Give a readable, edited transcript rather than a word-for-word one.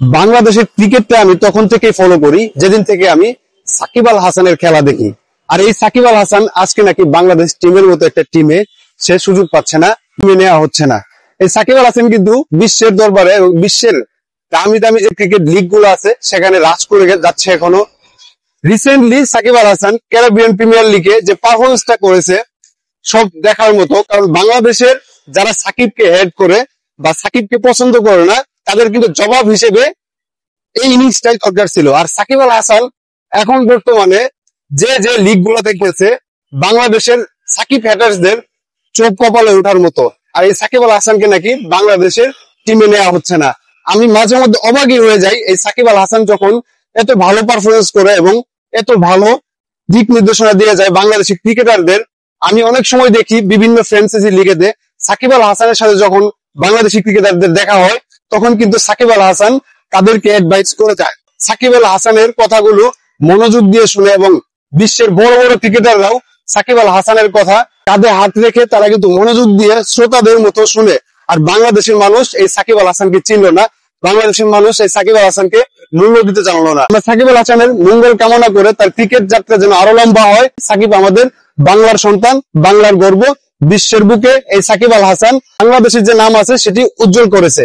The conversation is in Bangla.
বাংলাদেশের ক্রিকেটটা আমি তখন থেকে ফলো করি যেদিন থেকে আমি সাকিব আল হাসানের খেলা দেখি। আর এই সাকিব আল হাসান আজকে নাকি বাংলাদেশ টিমের মতো একটা টিমে সে সুযোগ পাচ্ছে না, টিমে নেওয়া হচ্ছে না। এই সাকিব আল হাসান কিন্তু বিশ্বের দরবারে এবং বিশ্বের দামি দামি যে ক্রিকেট লিগ গুলো আছে সেখানে রাজ করে যাচ্ছে এখনো। Recently Shakib Al Hasan Caribbean premier লিগে যে পারফরমেন্সটা করেছে সব দেখার মতো। কারণ বাংলাদেশের যারা সাকিবকে হেড করে বা সাকিবকে পছন্দ করে না তাদের কিন্তু জবাব হিসেবে এই ইনিংসটাই দরকার ছিল। আর সাকিব আল হাসান এখন বর্তমানে যে যে লিগ গুলোতে খেলছে বাংলাদেশের সাকিব হ্যাটার্সদের চোখ কপালে ওঠার মতো। আর এই সাকিব আল হাসানকে নাকি বাংলাদেশের টিমে নেওয়া হচ্ছে না। আমি মাঝে মধ্যে অবাকই হয়ে যাই এই সাকিব আল হাসান যখন এত ভালো পারফরমেন্স করে এবং এত ভালো দিক নির্দেশনা দিয়ে যায় বাংলাদেশি ক্রিকেটারদের। আমি অনেক সময় দেখি বিভিন্ন ফ্র্যাঞ্চাইজি লিগেতে সাকিব আল হাসানের সাথে যখন বাংলাদেশি ক্রিকেটারদের দেখা হয় তখন কিন্তু সাকিব আল হাসান তাদেরকে অ্যাডভাইস করে যায়। সাকিব আল হাসানের কথাগুলো মনোযোগ দিয়ে শুনে এবং বিশ্বের বড় বড় ক্রিকেটাররাও সাকিব আল হাসানের কথা কাঁধে হাত রেখে তারা কিন্তু মনোযোগ দিয়ে শ্রোতাদের মতো শুনে। আর বাংলাদেশের মানুষ এই সাকিব আল হাসানকে চিনল না, বাংলাদেশের মানুষ এই সাকিব আল হাসানকে মূল্য দিতে জানলো না। আমরা সাকিব আল হাসানের মঙ্গল কামনা করে তার ক্রিকেট যাত্রা যেন আরো লম্বা হয়। সাকিব আমাদের বাংলার সন্তান, বাংলার গর্ব। বিশ্বের বুকে এই সাকিব আল হাসান বাংলাদেশের যে নাম আছে সেটি উজ্জ্বল করেছে।